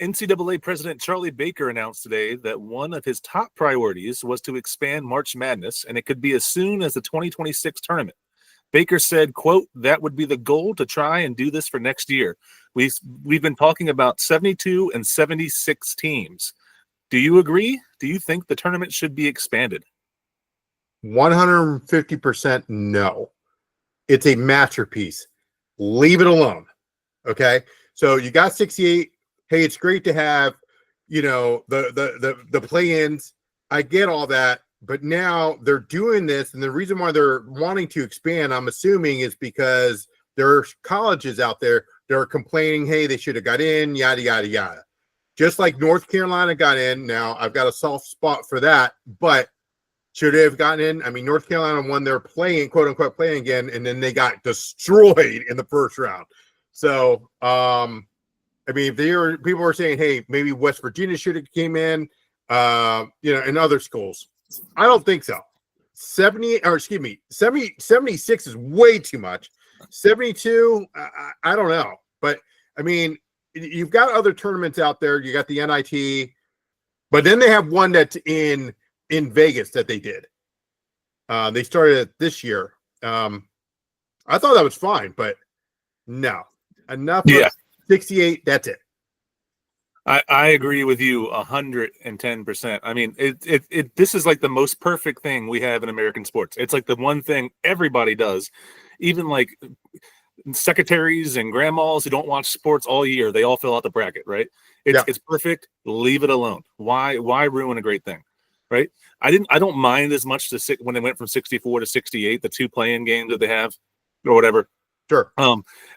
NCAA President Charlie Baker announced today that one of his top priorities was to expand March Madness, and it could be as soon as the 2026 tournament. Baker said, quote, "That would be the goal, to try and do this for next year. We've been talking about 72 and 76 teams. Do you agree? Do you think the tournament should be expanded?" 150% no. It's a masterpiece. Leave it alone. Okay. So you got 68. Hey, it's great to have, the play-ins. I get all that, but now they're doing this, and the reason why they're wanting to expand, I'm assuming, is because there are colleges out there that are complaining, hey, they should have got in, yada, yada, yada. Just like North Carolina got in. Now, I've got a soft spot for that, but should they have gotten in? I mean, North Carolina won their playing, quote unquote, playing again, and then they got destroyed in the first round. So, I mean, people were saying, hey, maybe West Virginia should have came in, and other schools. I don't think so. 76 is way too much. 72, I don't know. But, I mean, you've got other tournaments out there. You got the NIT, but then they have one that's in Vegas that they did. They started it this year. I thought that was fine, but no. Enough. Yeah. 68, that's it. I agree with you 110%. I mean, this is like the most perfect thing we have in American sports. It's like the one thing everybody does, even like secretaries and grandmas who don't watch sports all year. They all fill out the bracket, right? It's perfect. Leave it alone. Why ruin a great thing, right? I don't mind as much when they went from 64 to 68, the 2 play-in games that they have or whatever. Sure.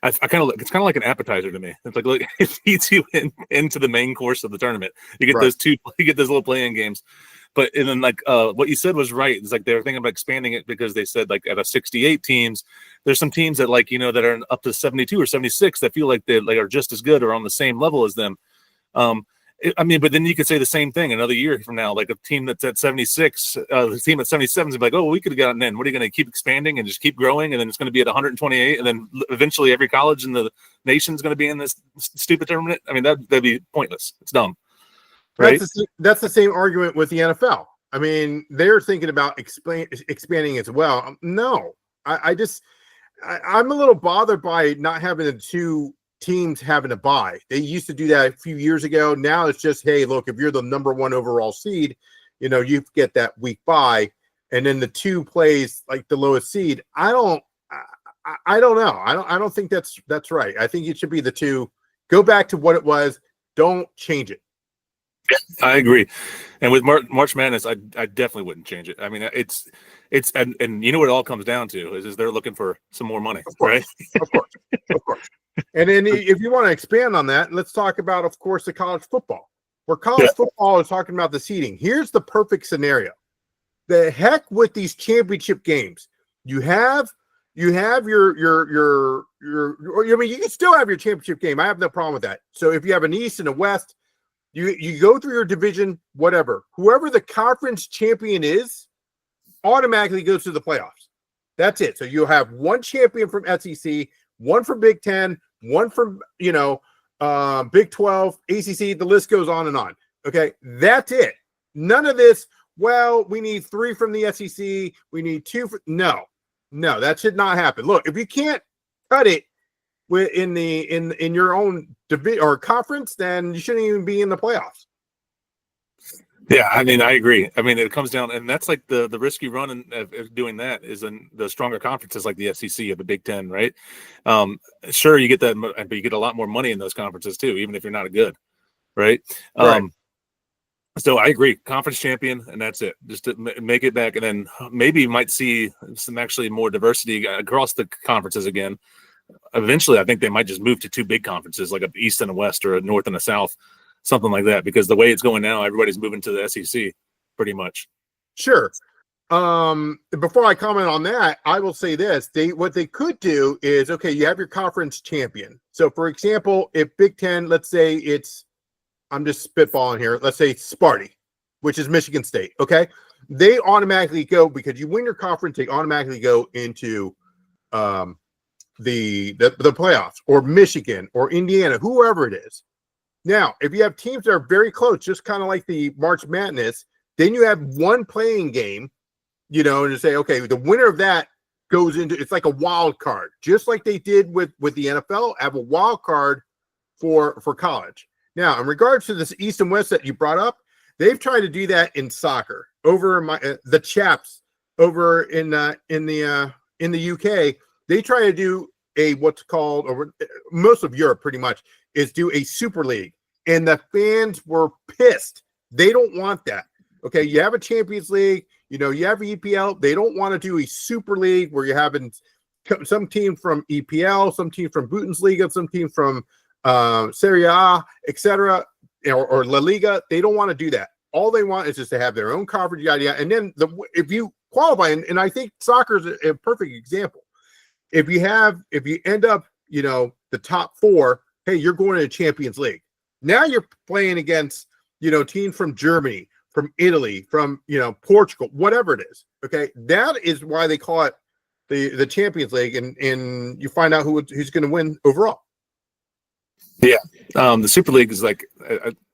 It's kind of like an appetizer to me. It's like, look, it feeds you into the main course of the tournament. You get those little play-in games. But and then what you said was right. It's like they were thinking about expanding it because they said like out of 68 teams, there's some teams that that are up to 72 or 76 that feel like they are just as good or on the same level as them. But then you could say the same thing another year from now, like a team that's at 76, the team at 77 is like, oh, well, we could have gotten in. What are you going to keep expanding and just keep growing? And then it's going to be at 128. And then eventually every college in the nation is going to be in this stupid tournament. I mean, that'd be pointless. It's dumb. Right. That's the same argument with the NFL. I mean, they're thinking about expanding as well. No, I'm a little bothered by not having the 2 teams having a bye. They used to do that a few years ago. Now it's just, hey, look, if you're the number 1 overall seed, you get that week bye, and then the 2 plays like the lowest seed. I don't know. I don't think that's right. I think it should be the 2. Go back to what it was. Don't change it. I agree. And with March Madness, I definitely wouldn't change it. I mean, it's and you know what it all comes down to is they're looking for some more money, right? Of course. And then if you want to expand on that, let's talk about, of course, the college football. Where college football is talking about the seeding. Here's the perfect scenario. The heck with these championship games. You have your I mean, you can still have your championship game. I have no problem with that. So if you have an East and a West, you go through your division, whatever. Whoever the conference champion is automatically goes to the playoffs. That's it. So you'll have one champion from SEC, one from Big Ten, one from, Big 12, ACC, the list goes on and on. Okay, that's it. None of this, well, we need 3 from the SEC, we need 2 no, that should not happen. Look, if you can't cut it in your own division or conference, then you shouldn't even be in the playoffs. Yeah, I mean, I agree. I mean, it comes down, and that's like the risky run of doing that is in the stronger conferences like the SEC or the Big Ten, right? Sure, you get that, but you get a lot more money in those conferences too, even if you're not a good, right? So I agree, conference champion, and that's it. Just to make it back, and then maybe you might see some actually more diversity across the conferences again. Eventually, I think they might just move to 2 big conferences, like a East and a West or a North and a South. Something like that, because the way it's going now, everybody's moving to the SEC pretty much. Sure. Before I comment on that, I will say this. What they could do is, okay, you have your conference champion. So, for example, if Big Ten, let's say I'm just spitballing here, let's say Sparty, which is Michigan State, okay? They automatically go, because you win your conference, they automatically go into the playoffs, or Michigan, or Indiana, whoever it is. Now, if you have teams that are very close, just kind of like the March Madness, then you have one playing game, and you say, okay, the winner of that goes into, it's like a wild card, just like they did with the NFL, have a wild card for college. Now, in regards to this East and West that you brought up, they've tried to do that in soccer. Over the Chaps over in the UK, they try to do what's called, or most of Europe pretty much, is do a Super League, and the fans were pissed. They don't want that. Okay, you have a Champions League, you have EPL. They don't want to do a Super League where you're having some team from EPL, some team from Bundesliga, some team from Serie A, etc., or La Liga. They don't want to do that. All they want is just to have their own conference, and then if you qualify, and I think soccer is a perfect example. If you end up, the top 4, hey, you're going to the Champions League. Now you're playing against, teams from Germany, from Italy, from, Portugal, whatever it is. Okay. That is why they call it the Champions League, and you find out who's going to win overall. Yeah. The Super League is like,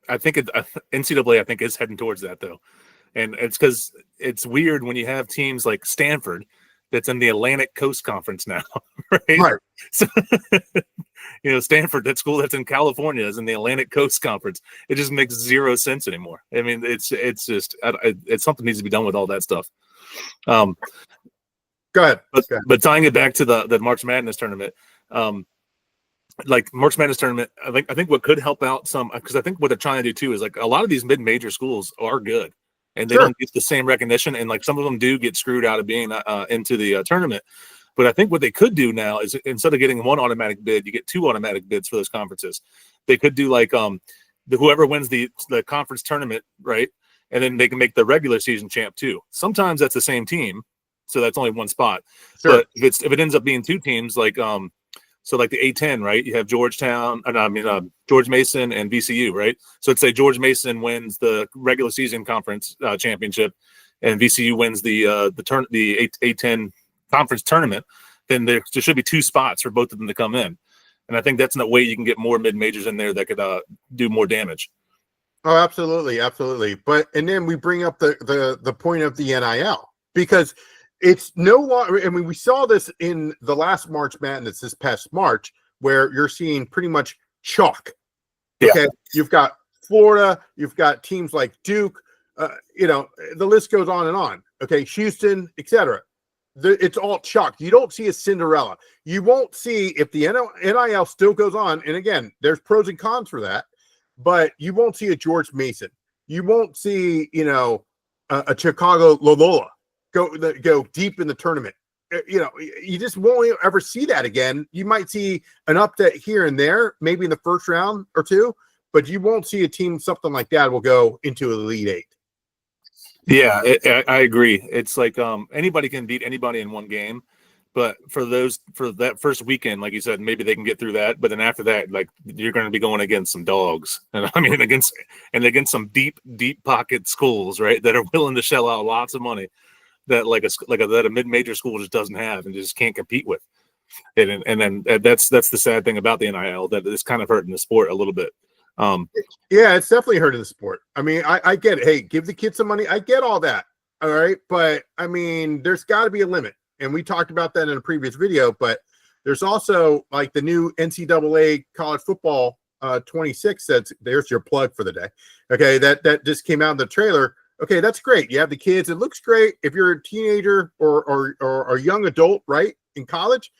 I think NCAA, I think, is heading towards that though. And it's because it's weird when you have teams like Stanford that's in the Atlantic Coast Conference now, right? So, Stanford, that school that's in California, is in the Atlantic Coast Conference. It just makes zero sense anymore. I mean, it's just it's something needs to be done with all that stuff. Go ahead. But tying it back to the March Madness tournament, like March Madness tournament, I think what could help out some, because I think what they're trying to do too is like a lot of these mid-major schools are good. And they don't get the same recognition, and like some of them do get screwed out of being into the tournament. But I think what they could do now is, instead of getting one automatic bid, you get 2 automatic bids for those conferences. They could do like whoever wins the conference tournament, right? And then they can make the regular season champ too. Sometimes that's the same team, so that's only 1 spot. Sure. But if it ends up being 2 teams, like so like the A10, right? You have George Mason and VCU, right? So let's say George Mason wins the regular season conference championship, and VCU wins the A10 conference tournament. Then there should be 2 spots for both of them to come in, and I think that's a way you can get more mid majors in there that could do more damage. Oh, absolutely, absolutely. And then we bring up the point of the NIL, because it's no longer, I mean, we saw this in the last March Madness this past March, where you're seeing pretty much chalk. Okay. Yeah. You've got Florida, you've got teams like Duke, the list goes on and on. Okay. Houston, etc. It's all chalk. You don't see a Cinderella. You won't see, if the NIL still goes on. And again, there's pros and cons for that, but you won't see a George Mason. You won't see, a Chicago Loyola go deep in the tournament. You just won't ever see that again. You might see an upset here and there, maybe in the first round or 2, but you won't see a team, something like that, will go into Elite 8. Yeah, I agree. It's like anybody can beat anybody in one game, but for that first weekend, like you said, maybe they can get through that. But then after that, like, you're going to be going against some dogs, and I mean against some deep pocket schools, right, that are willing to shell out lots of money that that a mid-major school just doesn't have and just can't compete with. And then that's the sad thing about the NIL, that it's kind of hurting the sport a little bit. Yeah, it's definitely hurting the sport. I mean, I get it. Hey, give the kids some money. I get all that. All right. But I mean, there's got to be a limit. And we talked about that in a previous video, but there's also like the new NCAA college football 26. There's your plug for the day. Okay. That just came out in the trailer. Okay, that's great. You have the kids. It looks great. If you're a teenager or a young adult, right, in college,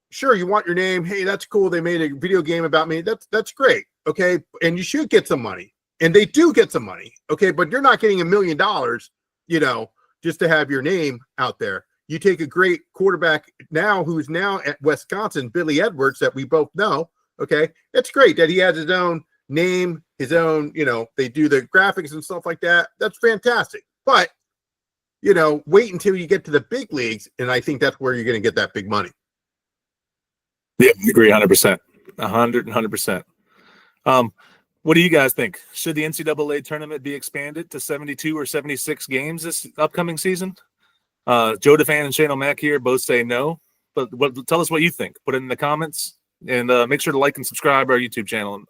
sure, you want your name. Hey, that's cool. They made a video game about me. That's great. Okay, and you should get some money, and they do get some money. Okay, but you're not getting $1 million, just to have your name out there. You take a great quarterback now, who's now at Wisconsin, Billy Edwards, that we both know. Okay, it's great that he has his own name, his own, they do the graphics and stuff like that. That's fantastic. But, wait until you get to the big leagues, and I think that's where you're going to get that big money. Yeah, I agree 100%. 100%. What do you guys think? Should the NCAA tournament be expanded to 72 or 76 games this upcoming season? Joe DeFan and Shane O'Mac here both say no, but tell us what you think. Put it in the comments, and make sure to like and subscribe our YouTube channel.